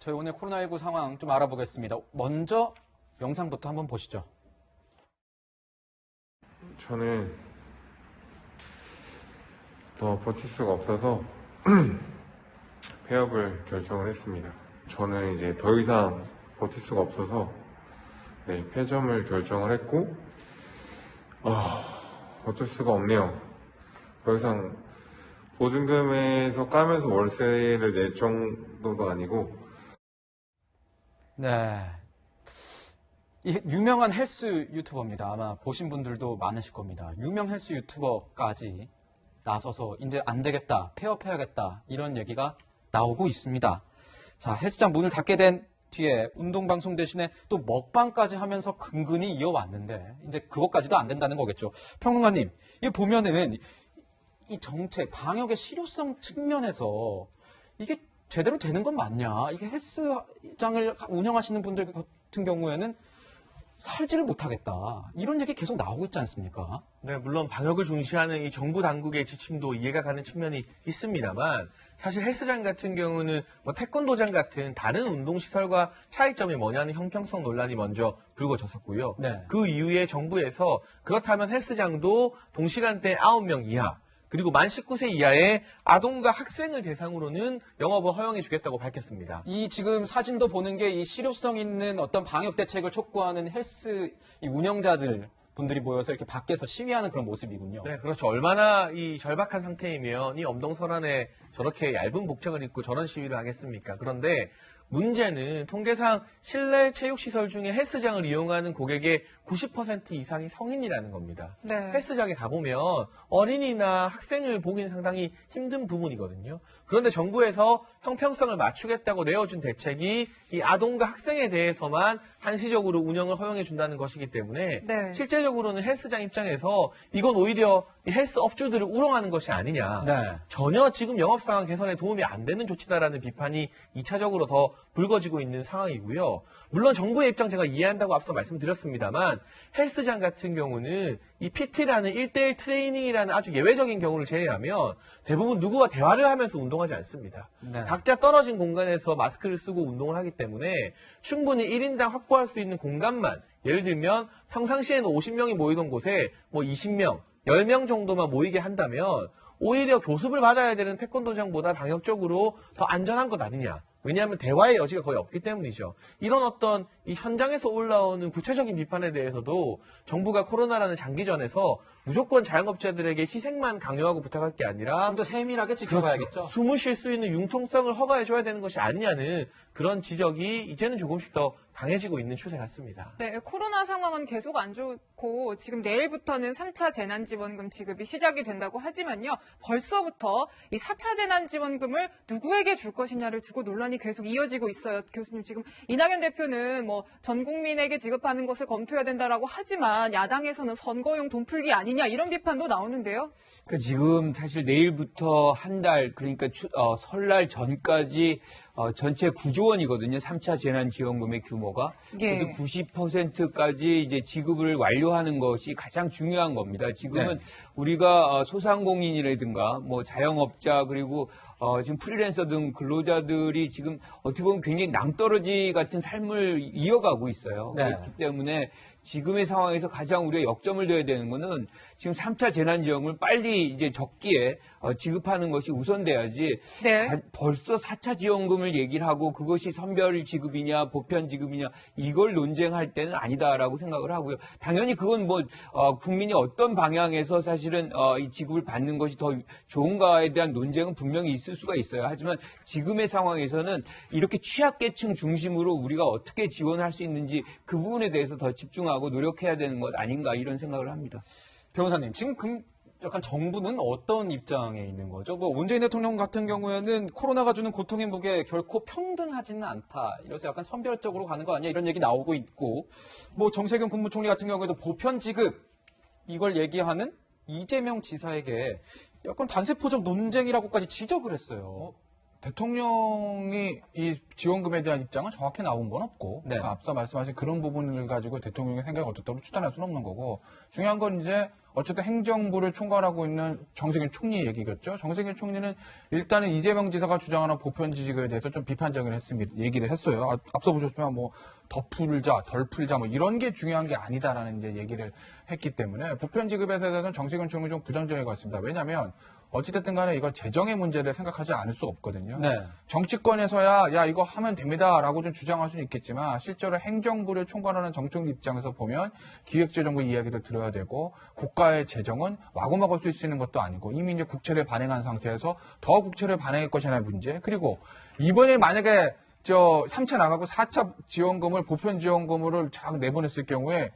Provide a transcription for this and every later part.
저희 오늘 코로나19 상황 좀 알아보겠습니다. 먼저 영상부터 한번 보시죠. 저는 더 버틸 수가 없어서 폐업을 결정을 했습니다. 저는 이제 더 이상 버틸 수가 없어서 폐점을 결정을 했고 어쩔 수가 없네요. 더 이상 보증금에서 까면서 월세를 낼 정도도 아니고. 네. 이 유명한 헬스 유튜버입니다. 아마 보신 분들도 많으실 겁니다. 유명 헬스 유튜버까지 나서서 이제 안 되겠다, 폐업해야겠다 이런 얘기가 나오고 있습니다. 자, 헬스장 문을 닫게 된 뒤에 운동방송 대신에 또 먹방까지 하면서 근근히 이어왔는데 이제 그것까지도 안 된다는 거겠죠. 평론가님, 이게 보면은 이 정책, 방역의 실효성 측면에서 이게 제대로 되는 건 맞냐? 이게 헬스장을 운영하시는 분들 같은 경우에는 살지를 못하겠다. 이런 얘기 계속 나오고 있지 않습니까? 네, 물론 방역을 중시하는 이 정부 당국의 지침도 이해가 가는 측면이 있습니다만 사실 헬스장 같은 경우는 뭐 태권도장 같은 다른 운동시설과 차이점이 뭐냐는 형평성 논란이 먼저 불거졌었고요. 네. 그 이후에 정부에서 그렇다면 헬스장도 동시간대 9명 이하 그리고 만 19세 이하의 아동과 학생을 대상으로는 영업을 허용해 주겠다고 밝혔습니다. 이 지금 사진도 보는 게 이 실효성 있는 어떤 방역 대책을 촉구하는 헬스 이 운영자들 분들이 모여서 이렇게 밖에서 시위하는 그런 모습이군요. 네, 그렇죠. 얼마나 이 절박한 상태이면 이 엄동설안에 저렇게 얇은 복장을 입고 저런 시위를 하겠습니까? 그런데 문제는 통계상 실내 체육시설 중에 헬스장을 이용하는 고객의 90% 이상이 성인이라는 겁니다. 네. 헬스장에 가보면 어린이나 학생을 보기는 상당히 힘든 부분이거든요. 그런데 정부에서 형평성을 맞추겠다고 내어준 대책이 이 아동과 학생에 대해서만 한시적으로 운영을 허용해 준다는 것이기 때문에 네. 실제적으로는 헬스장 입장에서 이건 오히려 이 헬스 업주들을 우롱하는 것이 아니냐. 네. 전혀 지금 영업 상황 개선에 도움이 안 되는 조치다라는 비판이 2차적으로 더 불거지고 있는 상황이고요. 물론 정부의 입장 제가 이해한다고 앞서 말씀드렸습니다만 헬스장 같은 경우는 이 PT라는 1대1 트레이닝이라는 아주 예외적인 경우를 제외하면 대부분 누구와 대화를 하면서 운동하지 않습니다. 네. 각자 떨어진 공간에서 마스크를 쓰고 운동을 하기 때문에 충분히 1인당 확보할 수 있는 공간만 예를 들면 평상시에는 50명이 모이던 곳에 뭐 20명, 10명 정도만 모이게 한다면 오히려 교습을 받아야 되는 태권도장보다 방역적으로 더 안전한 것 아니냐. 왜냐하면 대화의 여지가 거의 없기 때문이죠. 이런 어떤 이 현장에서 올라오는 구체적인 비판에 대해서도 정부가 코로나라는 장기전에서 무조건 자영업자들에게 희생만 강요하고 부탁할 게 아니라 좀 더 세밀하게 지켜봐야겠죠. 그렇죠. 숨을 쉴 수 있는 융통성을 허가해줘야 되는 것이 아니냐는 그런 지적이 이제는 조금씩 더 강해지고 있는 추세 같습니다. 네, 코로나 상황은 계속 안 좋고 지금 내일부터는 3차 재난지원금 지급이 시작이 된다고 하지만요. 벌써부터 이 4차 재난지원금을 누구에게 줄 것이냐를 두고 논란이 계속 이어지고 있어요. 교수님, 지금 이낙연 대표는 뭐 전 국민에게 지급하는 것을 검토해야 된다라고 하지만 야당에서는 선거용 돈풀기 아니냐 이런 비판도 나오는데요. 그러니까 지금 사실 내일부터 한 달, 그러니까 설날 전까지 전체 9조 원이거든요. 3차 재난지원금의 규모가. 예. 그래서 90%까지 이제 지급을 완료하는 것이 가장 중요한 겁니다. 지금은 네. 우리가 소상공인이라든가 뭐 자영업자 그리고 지금 프리랜서 등 근로자들이 지금 어떻게 보면 굉장히 낭떠러지 같은 삶을 이어가고 있어요. 네. 그렇기 때문에 지금의 상황에서 가장 우리가 역점을 둬야 되는 거는 지금 3차 재난지원금을 빨리 이제 적기에 지급하는 것이 우선돼야지. 네. 벌써 4차 지원금을 얘기를 하고 그것이 선별 지급이냐 보편 지급이냐 이걸 논쟁할 때는 아니다라고 생각을 하고요. 당연히 그건 뭐 국민이 어떤 방향에서 사실은 이 지급을 받는 것이 더 좋은가에 대한 논쟁은 분명히 있을 수가 있어요. 하지만 지금의 상황에서는 이렇게 취약계층 중심으로 우리가 어떻게 지원할 수 있는지 그 부분에 대해서 더 집중하고 노력해야 되는 것 아닌가 이런 생각을 합니다. 변호사님, 지금 약간 정부는 어떤 입장에 있는 거죠? 뭐 문재인 대통령 같은 경우에는 코로나가 주는 고통의 무게 결코 평등하지는 않다. 이래서 약간 선별적으로 가는 거 아니야? 이런 얘기 나오고 있고, 뭐 정세균 국무총리 같은 경우에도 보편 지급 이걸 얘기하는 이재명 지사에게 약간 단세포적 논쟁이라고까지 지적을 했어요. 대통령이 이 지원금에 대한 입장은 정확히 나온 건 없고 네. 앞서 말씀하신 그런 부분을 가지고 대통령의 생각이 어떻다고 추단할 수는 없는 거고 중요한 건 이제 어쨌든 행정부를 총괄하고 있는 정세균 총리 얘기겠죠. 정세균 총리는 일단은 이재명 지사가 주장하는 보편지식에 대해서 좀 비판적인 얘기를 했어요. 앞서 보셨지만 뭐 더 풀자, 덜 풀자 뭐 이런 게 중요한 게 아니다라는 이제 얘기를 했기 때문에 보편지급에 대해서는 정세균 총리 좀 부정적인 것 같습니다. 왜냐하면 어찌됐든 간에 이걸 재정의 문제를 생각하지 않을 수 없거든요. 네. 정치권에서야 야 이거 하면 됩니다라고 좀 주장할 수는 있겠지만 실제로 행정부를 총괄하는 정청리 입장에서 보면 기획재정부 이야기를 들어야 되고 국가의 재정은 마구마구 쓸 수 있는 것도 아니고 이미 이제 국채를 발행한 상태에서 더 국채를 발행할 것이냐의 문제 그리고 이번에 만약에 3차 나가고 4차 지원금을 보편 지원금으로 쫙 내보냈을 경우에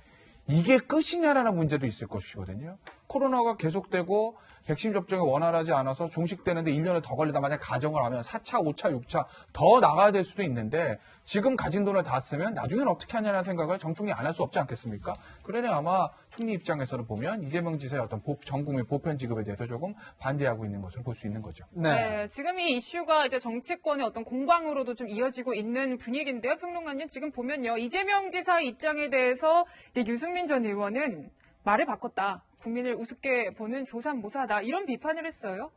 이게 끝이냐라는 문제도 있을 것이거든요. 코로나가 계속되고 백신 접종이 원활하지 않아서 종식되는데 1년을 더 걸리다 만약 가정을 하면 4차, 5차, 6차 더 나가야 될 수도 있는데 지금 가진 돈을 다 쓰면 나중엔 어떻게 하냐는 생각을 정 총리 안 할 수 없지 않겠습니까? 그러니 아마 총리 입장에서는 보면 이재명 지사의 어떤 전국민 보편 지급에 대해서 조금 반대하고 있는 것을 볼 수 있는 거죠. 네, 지금 이 이슈가 이제 정치권의 어떤 공방으로도 좀 이어지고 있는 분위기인데요. 평론가님 지금 보면요. 이재명 지사의 입장에 대해서 이제 유승민 전 의원은 말을 바꿨다. 국민을 우습게 보는 조삼모사다. 이런 비판을 했어요.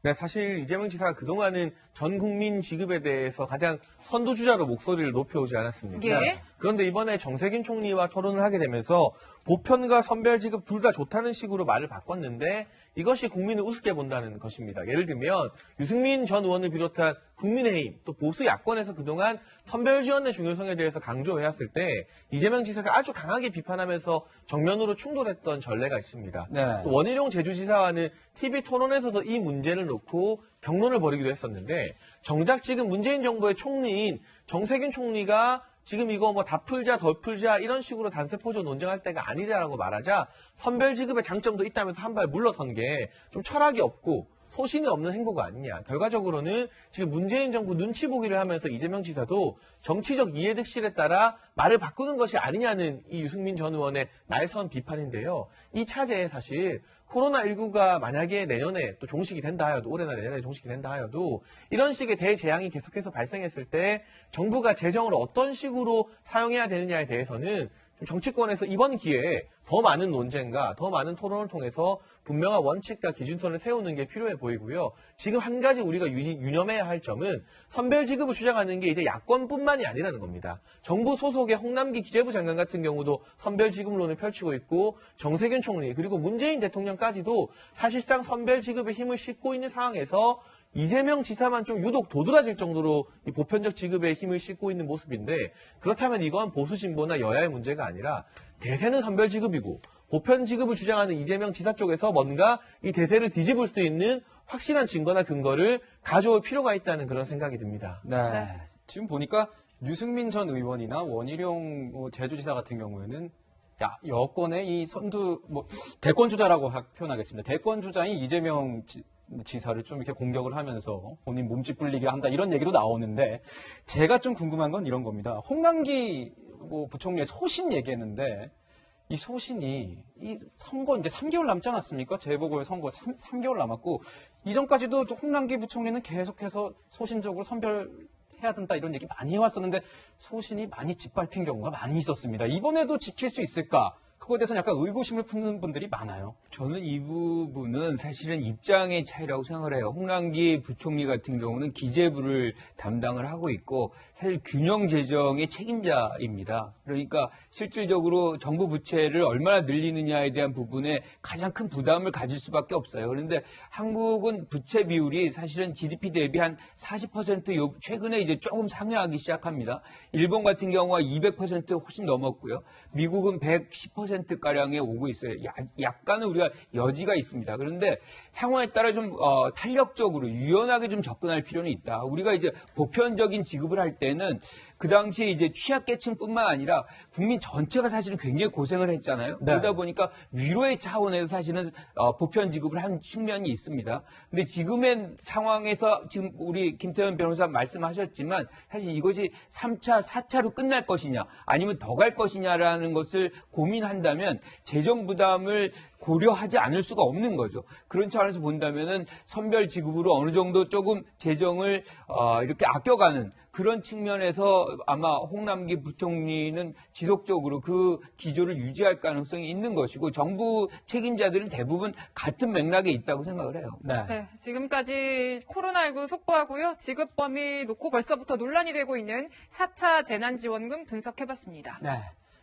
네, 사실 이재명 지사가 그동안은 전 국민 지급에 대해서 가장 선두주자로 목소리를 높여오지 않았습니까? 예. 그런데 이번에 정세균 총리와 토론을 하게 되면서 보편과 선별 지급 둘 다 좋다는 식으로 말을 바꿨는데 이것이 국민을 우습게 본다는 것입니다. 예를 들면 유승민 전 의원을 비롯한 국민의힘 또 보수 야권에서 그동안 선별 지원의 중요성에 대해서 강조해왔을 때 이재명 지사가 아주 강하게 비판하면서 정면으로 충돌했던 전례가 있습니다. 네. 또 원희룡 제주지사와는 TV 토론에서도 이 문제를 놓고 경론을 벌이기도 했었는데 정작 지금 문재인 정부의 총리인 정세균 총리가 지금 이거 뭐 다 풀자 덜 풀자 이런 식으로 단세포조 논쟁할 때가 아니다라고 말하자 선별지급의 장점도 있다면서 한 발 물러선 게 좀 철학이 없고 소신이 없는 행보가 아니냐. 결과적으로는 지금 문재인 정부 눈치 보기를 하면서 이재명 지사도 정치적 이해득실에 따라 말을 바꾸는 것이 아니냐는 이 유승민 전 의원의 날선 비판인데요. 이 차제에 사실 코로나19가 만약에 내년에 또 종식이 된다 하여도 올해나 내년에 종식이 된다 하여도 이런 식의 대재앙이 계속해서 발생했을 때 정부가 재정을 어떤 식으로 사용해야 되느냐에 대해서는 좀 정치권에서 이번 기회에 더 많은 논쟁과 더 많은 토론을 통해서 분명한 원칙과 기준선을 세우는 게 필요해 보이고요. 지금 한 가지 우리가 유념해야 할 점은 선별지급을 주장하는 게 이제 야권뿐만이 아니라는 겁니다. 정부 소속의 홍남기 기재부 장관 같은 경우도 선별지급론을 펼치고 있고 정세균 총리 그리고 문재인 대통령까지도 사실상 선별지급에 힘을 싣고 있는 상황에서 이재명 지사만 좀 유독 도드라질 정도로 이 보편적 지급에 힘을 싣고 있는 모습인데 그렇다면 이건 보수 진보나 여야의 문제가 아니라 대세는 선별 지급이고 보편 지급을 주장하는 이재명 지사 쪽에서 뭔가 이 대세를 뒤집을 수 있는 확실한 증거나 근거를 가져올 필요가 있다는 그런 생각이 듭니다. 네. 네. 지금 보니까 유승민 전 의원이나 원희룡 제주지사 같은 경우에는 여권의 이 선두 대권주자라고 표현하겠습니다. 대권주자인 이재명 지사를 좀 이렇게 공격을 하면서 본인 몸집 불리게 한다 이런 얘기도 나오는데 제가 좀 궁금한 건 이런 겁니다. 홍남기 부총리의 소신 얘기했는데 이 소신이 이 선거 이제 3개월 남지 않았습니까? 재보궐선거 3개월 남았고 이전까지도 홍남기 부총리는 계속해서 소신적으로 선별해야 된다 이런 얘기 많이 해왔었는데 소신이 많이 짓밟힌 경우가 많이 있었습니다. 이번에도 지킬 수 있을까? 그거에 대해서는 약간 의구심을 품는 분들이 많아요. 저는 이 부분은 사실은 입장의 차이라고 생각을 해요. 홍남기 부총리 같은 경우는 기재부를 담당을 하고 있고 사실 균형 재정의 책임자입니다. 그러니까 실질적으로 정부 부채를 얼마나 늘리느냐에 대한 부분에 가장 큰 부담을 가질 수밖에 없어요. 그런데 한국은 부채 비율이 사실은 GDP 대비 한 40% 최근에 이제 조금 상회하기 시작합니다. 일본 같은 경우가 200% 훨씬 넘었고요. 미국은 110%가량에 오고 있어요. 약간은 우리가 여지가 있습니다. 그런데 상황에 따라 좀 탄력적으로 유연하게 좀 접근할 필요는 있다. 우리가 이제 보편적인 지급을 할 때는 그 당시에 이제 취약계층뿐만 아니라 국민 전체가 사실은 굉장히 고생을 했잖아요. 네. 그러다 보니까 위로의 차원에서 사실은 보편 지급을 한 측면이 있습니다. 근데 지금의 상황에서 지금 우리 김태현 변호사 말씀하셨지만 사실 이것이 3차, 4차로 끝날 것이냐 아니면 더 갈 것이냐라는 것을 고민한 한다면 재정 부담을 고려하지 않을 수가 없는 거죠. 그런 차원에서 본다면은 선별 지급으로 어느 정도 조금 재정을 이렇게 아껴가는 그런 측면에서 아마 홍남기 부총리는 지속적으로 그 기조를 유지할 가능성이 있는 것이고 정부 책임자들은 대부분 같은 맥락에 있다고 생각을 해요. 네. 네, 지금까지 코로나19 속보하고요. 지급 범위 놓고 벌써부터 논란이 되고 있는 4차 재난지원금 분석해봤습니다. 네.